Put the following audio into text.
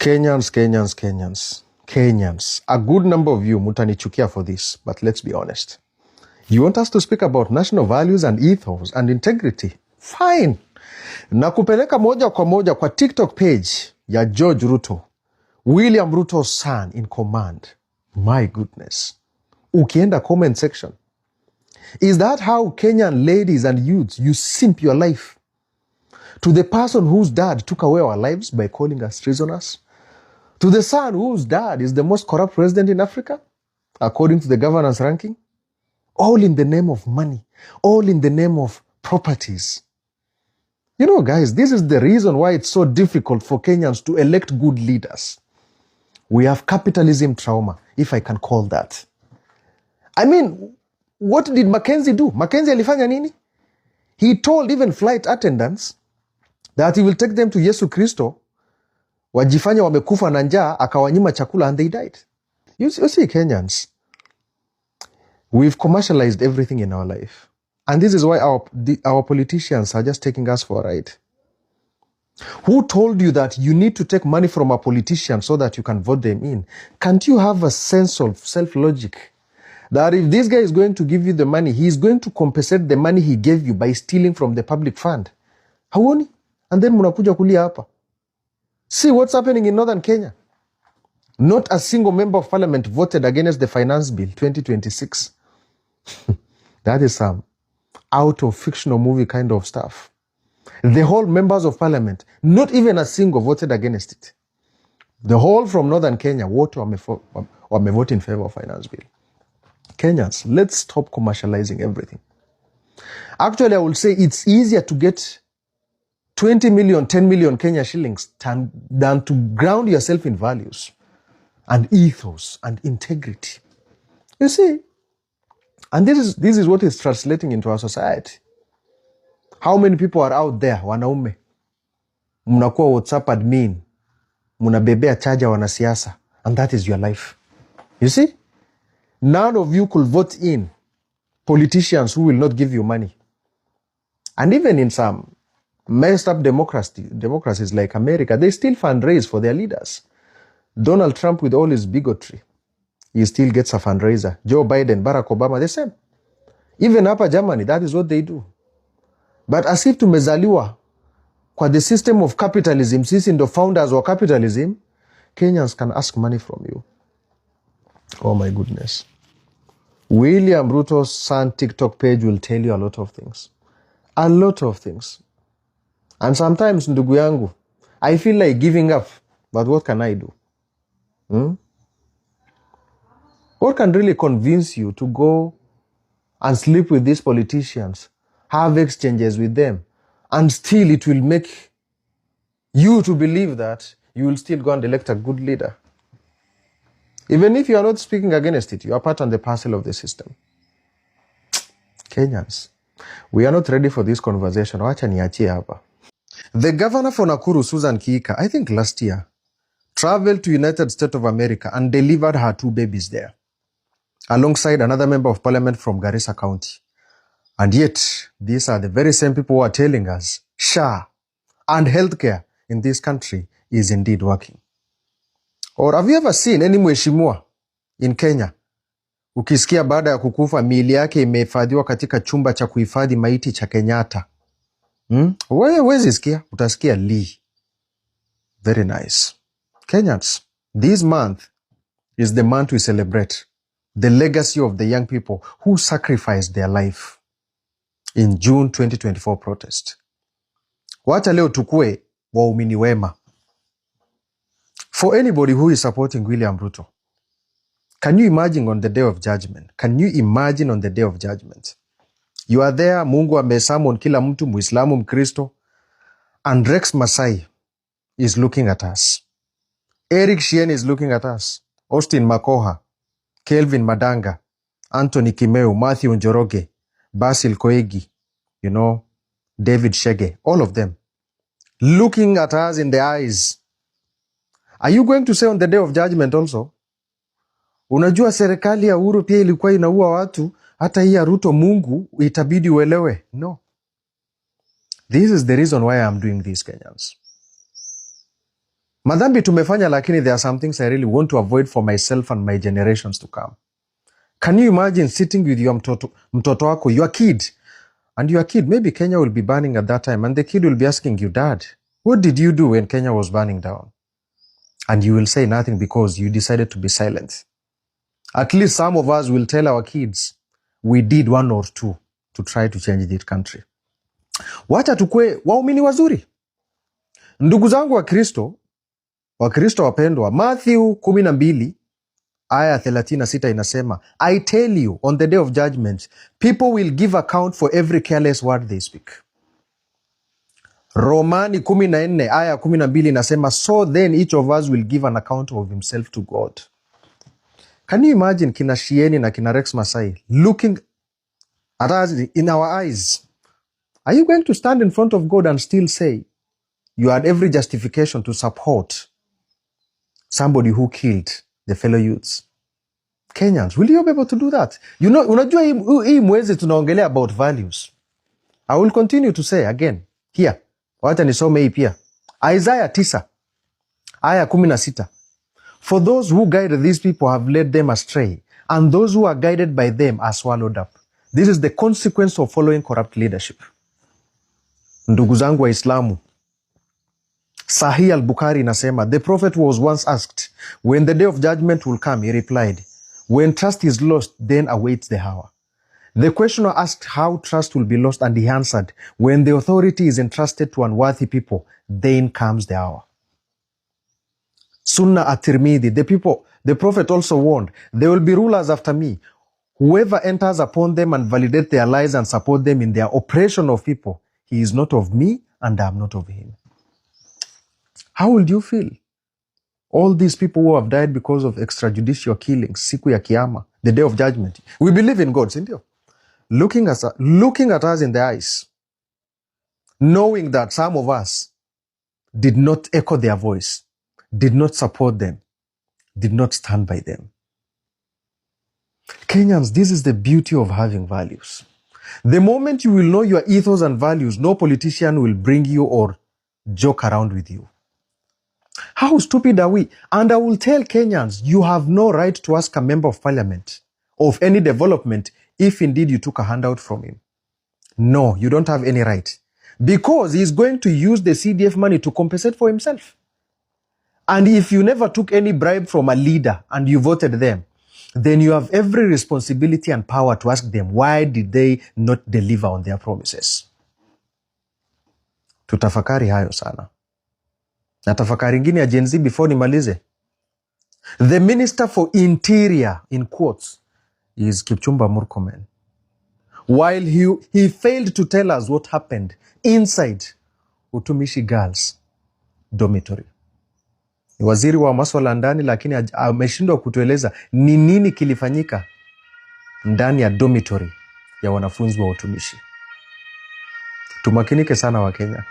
Kenyans. A good number of you mutanichukia for this, but let's be honest. You want us to speak about national values and ethos and integrity? Fine. Nakupeleka moja kwa moja kwa TikTok page ya George Ruto. William Ruto's son in command. My goodness. Ukienda comment section. Is that how Kenyan ladies and youths you simp your life? To the person whose dad took away our lives by calling us prisoners? To the son whose dad is the most corrupt president in Africa, according to the governance ranking? All in the name of money. All in the name of properties. You know, guys, this is the reason why it's so difficult for Kenyans to elect good leaders. We have capitalism trauma, if I can call that. I mean, what did Mackenzie do? Mackenzie alifanya nini? He told even flight attendants that he will take them to Yesu Kristo, wajifanya wamekufa na njaa, akawanyima chakula, and they died. You see, Kenyans, we've commercialized everything in our life. And this is why our politicians are just taking us for a ride. Who told you that you need to take money from a politician so that you can vote them in? Can't you have a sense of self-logic? That if this guy is going to give you the money, he is going to compensate the money he gave you by stealing from the public fund. Hauoni? And then munakuja kulia hapa. See what's happening in Northern Kenya. Not a single member of parliament voted against the finance bill 2026. That is some out of fictional movie kind of stuff. The whole members of parliament, not even a single voted against it. The whole from Northern Kenya, vote in favor of finance bill. Kenyans, let's stop commercializing everything. Actually, I would say it's easier to get 20 million, 10 million Kenya shillings than to ground yourself in values and ethos and integrity. You see? And this is what is translating into our society. How many people are out there, wanaume, mnakuwa WhatsApp admin, mnabebea charger wanasiasa, and that is your life. You see? None of you could vote in politicians who will not give you money. And even in some messed up democracies like America, they still fundraise for their leaders. Donald Trump, with all his bigotry, he still gets a fundraiser. Joe Biden, Barack Obama, the same. Even hapa Germany, that is what they do. But as if tumezaliwa kwa the system of capitalism, sisi ndo founders wa capitalism, Kenyans can ask money from you. Oh my goodness. William Ruto's son TikTok page will tell you a lot of things. A lot of things. And sometimes, ndugu yangu, I feel like giving up. But what can I do? What can really convince you to go and sleep with these politicians, have exchanges with them, and still it will make you to believe that you will still go and elect a good leader? Even if you are not speaking against it, you are part and the parcel of the system. Kenyans, we are not ready for this conversation. Wacha niachie hapa. The governor for Nakuru, Susan Kihika, I think last year, traveled to United States of America and delivered her 2 babies there, alongside another member of parliament from Garissa County. And yet, these are the very same people who are telling us SHA and healthcare in this country is indeed working. Or have you ever seen any mheshimiwa in Kenya ukisikia baada ya kukufa miili yake imehifadhiwa katika chumba cha kuhifadhi maiti cha Kenyatta? Wezi sikia, utasikia Lee. Very nice. Kenyans, this month is the month we celebrate the legacy of the young people who sacrificed their life in June 2024 protest. Wacha leo tukue waumini wema. For anybody who is supporting William Ruto, can you imagine on the day of judgment? Can you imagine on the day of judgment? You are there, Mungu amesummon kila mtu, Muislamu, Mkristo, and Rex Masai is looking at us. Eric Shien is looking at us. Austin Makoha, Kelvin Madanga, Anthony Kimeu, Matthew Njoroge, Basil Koegi, David Shege, all of them looking at us in the eyes. Are you going to say on the day of judgment also, unajua serikali ya Uhuru pia ilikuwa inaua watu, hata hii ya Ruto Mungu itabidi uelewe? No. This is the reason why I'm doing this, Kenyans. Madhambi tumefanya, lakini there are some things I really want to avoid for myself and my generations to come. Can you imagine sitting with your mtoto wako, your kid, and your kid, maybe Kenya will be burning at that time, and the kid will be asking you, Dad, what did you do when Kenya was burning down? And you will say nothing because you decided to be silent. At least some of us will tell our kids, we did one or two to try to change this country. Wacha tukue waumini wazuri. Ndugu zangu wa Kristo wapendwa, Matthew 12 aya 36 inasema, I tell you, on the day of judgment, people will give account for every careless word they speak. Romani 14 aya 12 inasema, so then each of us will give an account of himself to God. Can you imagine kina Shieni na kina Rex Masai looking at us in our eyes? Are you going to stand in front of God and still say you had every justification to support somebody who killed the fellow youths? Kenyans, will you be able to do that? You know, unajua hii mwezi tunaongelea about values. I will continue to say again here. Wacha nisome hii pia. Isaiah 9 aya 16. For those who guide these people have led them astray, and those who are guided by them are swallowed up. This is the consequence of following corrupt leadership. Ndugu zangu wa Islamu, Sahih al-Bukhari inasema, the prophet was once asked, when the day of judgment will come, he replied, when trust is lost, then awaits the hour. The questioner asked how trust will be lost, and he answered, when the authority is entrusted to unworthy people, then comes the hour. Sunnah at-Tirmidhi, the prophet also warned, there will be rulers after me. Whoever enters upon them and validates their lies and support them in their oppression of people, he is not of me and I am not of him. How would you feel? All these people who have died because of extrajudicial killings, siku ya kiyama, the day of judgment. We believe in God, sindio? Looking at us in the eyes, knowing that some of us did not echo their voice, did not support them, did not stand by them. Kenyans, this is the beauty of having values. The moment you will know your ethos and values, no politician will bring you or joke around with you. How stupid are we? And I will tell Kenyans, you have no right to ask a member of parliament of any development if indeed you took a handout from him. No, you don't have any right. Because he's going to use the CDF money to compensate for himself. And if you never took any bribe from a leader and you voted them, then you have every responsibility and power to ask them, why did they not deliver on their promises? Tutafakari hayo sana. Na tafakari ingine ya Gen Z before nimalize. The Minister for Interior, in quotes, is Kipchumba Murkomen. While he failed to tell us what happened inside Utumishi Girls Dormitory. Ni waziri wa masuala ndani, lakini ameshindwa kutueleza ni nini kilifanyika ndani ya dormitory ya wanafunzi wa utumishi. Tumakinike sana wa Kenya.